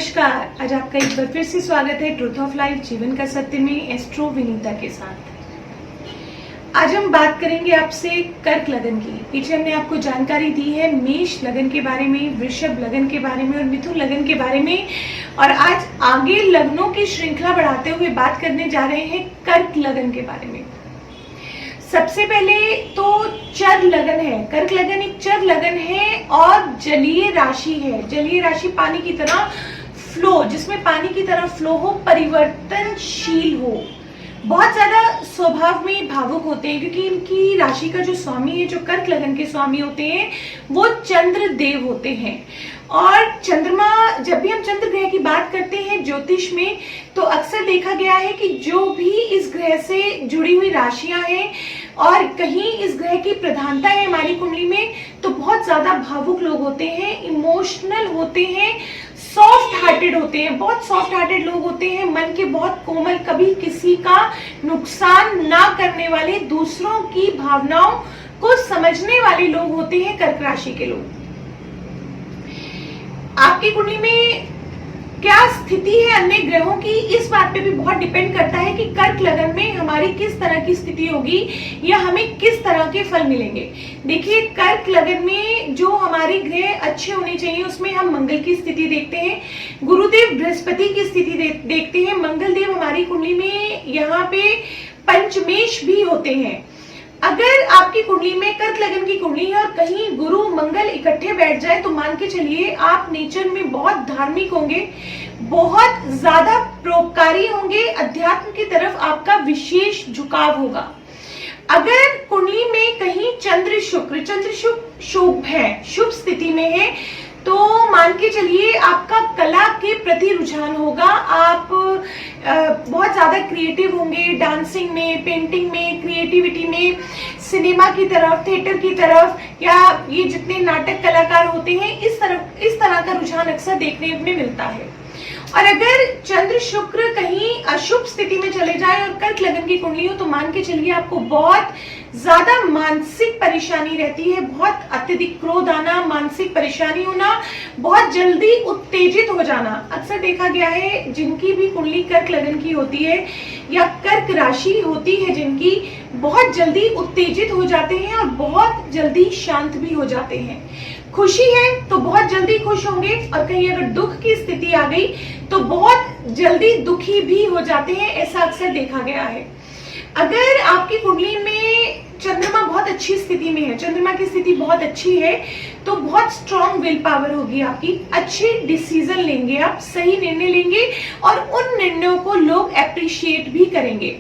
नमस्कार। आज आपका एक बार फिर से स्वागत है ट्रूथ ऑफ लाइफ जीवन का सत्य में एस्ट्रो विनीता के साथ। आज हम बात करेंगे आपसे कर्क लगन की। पीछे हमने आपको जानकारी दी है मेष लगन के बारे में, वृषभ लगन के बारे में और मिथुन लगन के बारे में, और आज आगे लगनों की श्रृंखला बढ़ाते हुए बात करने जा रहे हैं कर्क लगन के बारे में। सबसे पहले तो चर लगन है। कर्क लगन एक चर लगन है और जलीय राशि है। जलीय राशि पानी की तरह फ्लो, जिसमें पानी की तरह फ्लो हो, परिवर्तनशील हो, बहुत ज्यादा स्वभाव में भावुक होते हैं, क्योंकि इनकी राशि का जो स्वामी है, जो कर्क लगन के स्वामी होते हैं, वो चंद्र देव होते हैं। और चंद्रमा, जब भी हम चंद्र ग्रह की बात करते हैं ज्योतिष में, तो अक्सर देखा गया है कि जो भी इस ग्रह से जुड़ी हुई राशियां हैं और कहीं इस ग्रह की प्रधानता है हमारी कुंडली में, तो बहुत ज्यादा भावुक लोग होते हैं, इमोशनल होते हैं, सॉफ्ट हार्टेड होते हैं। बहुत सॉफ्ट हार्टेड लोग होते हैं, मन के बहुत कोमल, कभी किसी का नुकसान ना करने वाले, दूसरों की भावनाओं को समझने वाले लोग होते हैं कर्क राशि के लोग। आपकी कुंडली में क्या स्थिति है अन्य ग्रहों की, इस बात पे भी बहुत डिपेंड करता है कि कर्क लगन में हमारी किस तरह की स्थिति होगी या हमें किस तरह के फल मिलेंगे। देखिए, कर्क लगन में जो हमारे ग्रह अच्छे होने चाहिए, उसमें हम मंगल की स्थिति देखते हैं, गुरुदेव बृहस्पति की स्थिति देखते हैं। मंगल देव हमारी कुंडली में यहाँ पे पंचमेश भी होते हैं। अगर आपकी कुंडली में कर्क लगन की कुंडली है और कहीं गुरु मंगल इकट्ठे बैठ जाए, तो मान के चलिए आप नेचर में बहुत धार्मिक होंगे, बहुत ज्यादा परोपकारी होंगे, अध्यात्म की तरफ आपका विशेष झुकाव होगा। अगर कुंडली में कहीं चंद्र शुक्र शुभ है, शुभ स्थिति में है, तो मान के चलिए आपका कला के प्रति रुझान होगा। आप बहुत ज्यादा क्रिएटिव होंगे, डांसिंग में, पेंटिंग में, क्रिएटिविटी में, सिनेमा की तरफ, थिएटर की तरफ, या ये जितने नाटक कलाकार होते हैं, इस तरह का रुझान अक्सर देखने में मिलता है। और अगर चंद्र शुक्र कहीं अशुभ स्थिति में चले जाए और कर्क लगन की कुंडली हो, तो मान के चलिए आपको बहुत ज्यादा मानसिक परेशानी रहती है, बहुत अत्यधिक क्रोध आना, मानसिक परेशानी होना, बहुत जल्दी उत्तेजित हो जाना। अक्सर देखा गया है जिनकी भी कुंडली कर्क लगन की होती है या कर्क राशि होती है जिनकी, बहुत जल्दी उत्तेजित हो जाते हैं और बहुत जल्दी शांत भी हो जाते हैं। खुशी है तो बहुत जल्दी खुश होंगे, और कहीं अगर दुख की स्थिति आ गई तो बहुत जल्दी दुखी भी हो जाते हैं, ऐसा अक्सर देखा गया है। अगर आपकी कुंडली में चंद्रमा बहुत अच्छी स्थिति में है, चंद्रमा की स्थिति बहुत अच्छी है, तो बहुत स्ट्रॉन्ग विल पावर होगी आपकी, अच्छे डिसीजन लेंगे आप, सही निर्णय लेंगे और उन निर्णयों को लोग अप्रिशिएट भी करेंगे।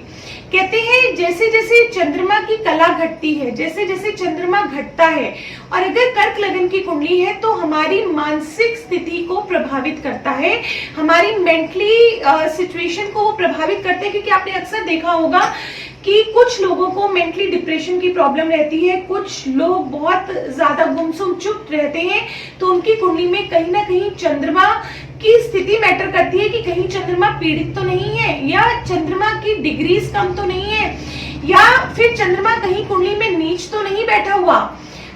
कहते हैं जैसे जैसे चंद्रमा की कला घटती है, जैसे जैसे चंद्रमा घटता है, और अगर कर्क लगन की कुंडली है, तो हमारी मानसिक स्थिति को प्रभावित करता है, हमारी मेंटली सिचुएशन को वो प्रभावित करते हैं। क्योंकि आपने अक्सर देखा होगा कि कुछ लोगों को मेंटली डिप्रेशन की प्रॉब्लम रहती है, कुछ लोग बहुत ज्यादा गुमसुम चुप रहते हैं, तो उनकी कुंडली में कहीं ना कहीं चंद्रमा की स्थिति मैटर करती है कि कहीं चंद्रमा पीड़ित तो नहीं है, या चंद्रमा की डिग्रीज कम तो नहीं है, या फिर चंद्रमा कहीं कुंडली में नीच तो नहीं बैठा हुआ।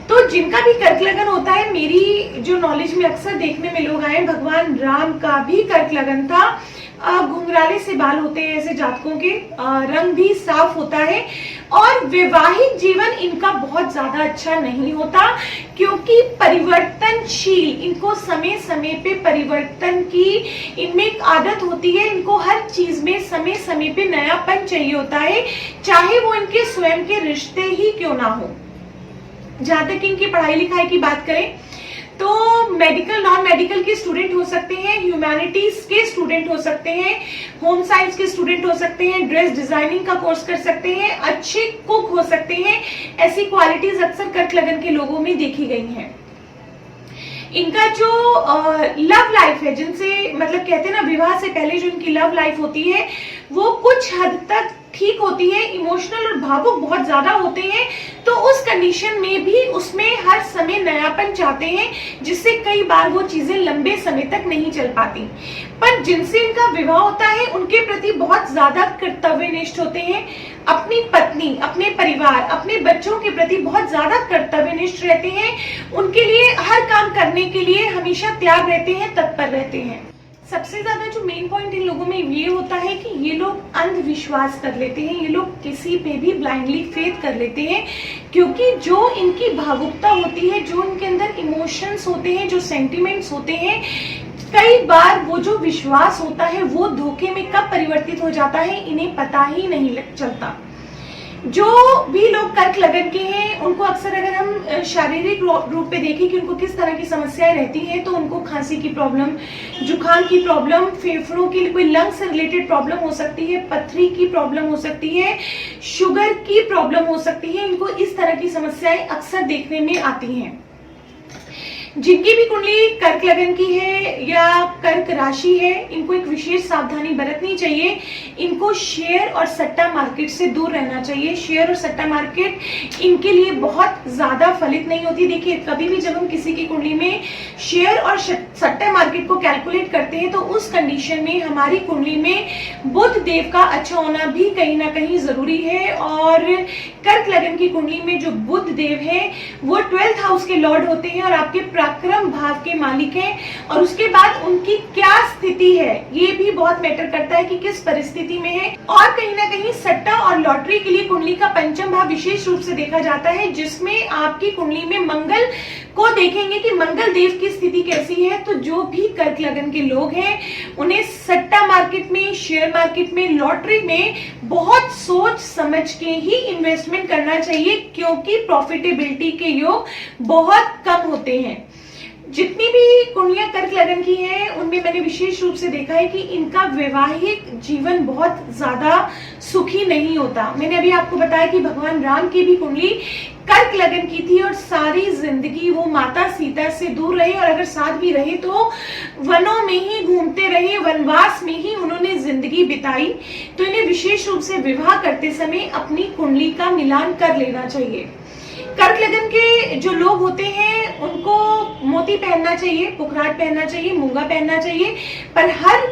तो जिनका भी कर्क लगन होता है, मेरी जो नॉलेज में अक्सर देखने में लोग आए, भगवान राम का भी कर्क लगन था, घुंघराले से बाल होते हैं ऐसे जातकों के, रंग भी साफ होता है, और वैवाहिक जीवन इनका बहुत ज्यादा अच्छा नहीं होता, क्योंकि परिवर्तनशील, इनको समय समय पे परिवर्तन की इनमें एक आदत होती है, इनको हर चीज में समय समय पे नयापन चाहिए होता है, चाहे वो इनके स्वयं के रिश्ते ही क्यों ना हो। जहां तक इनकी पढ़ाई लिखाई की बात करें, तो मेडिकल, नॉन मेडिकल के स्टूडेंट हो सकते हैं, ह्यूमैनिटीज के स्टूडेंट हो सकते हैं, होम साइंस के स्टूडेंट हो सकते हैं, ड्रेस डिजाइनिंग का कोर्स कर सकते हैं, अच्छे कुक हो सकते हैं। ऐसी क्वालिटीज अक्सर कर्क लगन के लोगों में देखी गई हैं। इनका जो लव लाइफ है, जिनसे मतलब कहते हैं ना, विवाह से पहले जो इनकी लव लाइफ होती है, वो कुछ हद तक ठीक होती है, इमोशनल और भावुक बहुत ज्यादा होते हैं, तो उस कंडीशन में भी उसमें हर समय नयापन चाहते हैं, जिससे कई बार वो चीजें लंबे समय तक नहीं चल पाती। पर जिनसे इनका विवाह होता है, उनके प्रति बहुत ज्यादा कर्तव्यनिष्ठ होते हैं, अपनी पत्नी, अपने परिवार, अपने बच्चों के प्रति बहुत ज्यादा कर्तव्यनिष्ठ रहते हैं, उनके लिए हर काम करने के लिए हमेशा त्याग रहते हैं, तत्पर रहते हैं। सबसे ज्यादा जो मेन पॉइंट इन लोगों में ये होता है कि ये लोग अंधविश्वास कर लेते हैं, ये लोग किसी पे भी ब्लाइंडली फेथ कर लेते हैं, क्योंकि जो इनकी भावुकता होती है, जो इनके अंदर इमोशंस होते हैं, जो सेंटिमेंट्स होते हैं, कई बार वो जो विश्वास होता है वो धोखे में कब परिवर्तित हो जाता है इन्हें पता ही नहीं चलता। जो भी लोग कर्क लगन के हैं उनको अक्सर अगर हम शारीरिक रूप पे देखें कि उनको किस तरह की समस्याएं रहती हैं, तो उनको खांसी की प्रॉब्लम, जुकाम की प्रॉब्लम, फेफड़ों की कोई लंग से रिलेटेड प्रॉब्लम हो सकती है, पथरी की प्रॉब्लम हो सकती है, शुगर की प्रॉब्लम हो सकती है। इनको इस तरह की समस्याएं अक्सर देखने में आती हैं। जिनकी भी कुंडली कर्क लगन की है या कर्क राशि है, इनको एक विशेष सावधानी बरतनी चाहिए। इनको शेयर और सट्टा मार्केट से दूर रहना चाहिए। शेयर और सट्टा मार्केट इनके लिए बहुत ज्यादा फलित नहीं होती। देखिए, कभी भी जब हम किसी की कुंडली में शेयर और सट्टा मार्केट को कैलकुलेट करते हैं तो उस कंडीशन में हमारी कुंडली में बुध देव का अच्छा होना भी कहीं ना कहीं जरूरी है। और कर्क लगन की कुंडली में जो बुध देव है वो 12th हाउस के लॉर्ड होते हैं और आपके पराक्रम भाव के मालिक हैं। और उसके बाद उनकी क्या स्थिति है ये भी बहुत मैटर करता है कि किस परिस्थिति में है। और कहीं ना कहीं सट्टा और लॉटरी के लिए कुंडली का पंचम भाव विशेष रूप से देखा जाता है, जिसमें आपकी कुंडली में मंगल को देखेंगे कि मंगल देव की स्थिति कैसी है। तो जो भी कर्क लगन के लोग हैं उन्हें सट्टा मार्केट में, शेयर मार्केट में, लॉटरी में बहुत सोच समझ के ही इन्वेस्टमेंट करना चाहिए, क्योंकि प्रॉफिटेबिलिटी के योग बहुत कम होते हैं। जितनी भी कुंडलियां कर्क लगन की हैं उनमें मैंने विशेष रूप से देखा है कि इनका वैवाहिक जीवन बहुत ज्यादा सुखी नहीं होता। मैंने अभी आपको बताया कि भगवान राम की भी कुंडली कर्क लगन की थी और सारी जिंदगी वो माता सीता से दूर रहे, और अगर साथ भी रहे तो वनों में ही घूमते रहे, वनवास में ही उन्होंने जिंदगी बिताई। तो इन्हें विशेष रूप से विवाह करते समय अपनी कुंडली का मिलान कर लेना चाहिए। कर्क लगन के जो लोग होते हैं उनको मोती पहनना चाहिए, पुखराट पहनना चाहिए, मूंगा पहनना चाहिए। पर हर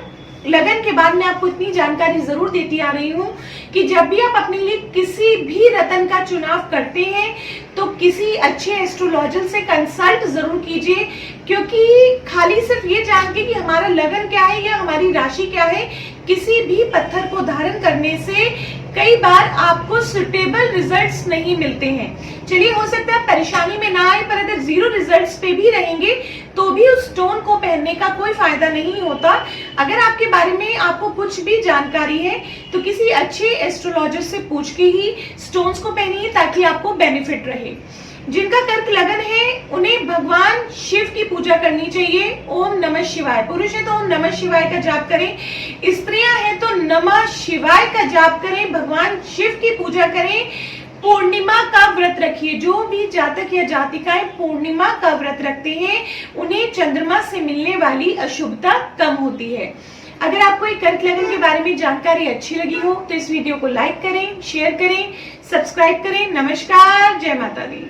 लगन के बाद मैं आपको इतनी जानकारी जरूर देती आ रही हूँ कि जब भी आप अपने लिए किसी भी रत्न का चुनाव करते हैं तो किसी अच्छे एस्ट्रोलॉजर से कंसल्ट जरूर कीजिए, क्योंकि खाली सिर्फ ये जान के कि हमारा लगन क्या है या हमारी राशि क्या है, किसी भी पत्थर को धारण करने से कई बार आपको सुटेबल रिजल्ट्स नहीं मिलते हैं। चलिए, हो सकता है परेशानी में ना आए, पर अगर 0 रिजल्ट्स पे भी रहेंगे तो भी उस स्टोन को पहनने का कोई फायदा नहीं होता। अगर आपके बारे में आपको कुछ भी जानकारी है तो किसी अच्छे एस्ट्रोलॉजर से पूछ के ही स्टोन्स को पहनिए ताकि आपको बेनिफिट रहे। जिनका कर्क लगन है उन्हें भगवान शिव की पूजा करनी चाहिए। ओम नमः शिवाय। पुरुष है तो ओम नमः शिवाय का जाप करें, स्त्रियां हैं तो नमः शिवाय का जाप करें, भगवान शिव की पूजा करें। पूर्णिमा का व्रत रखिए। जो भी जातक या जातिकाएं पूर्णिमा का व्रत रखते हैं उन्हें चंद्रमा से मिलने वाली अशुभता कम होती है। अगर आपको एक कर्क लगन के बारे में जानकारी अच्छी लगी हो तो इस वीडियो को लाइक करें, शेयर करें, सब्सक्राइब करें। नमस्कार, जय माता दी।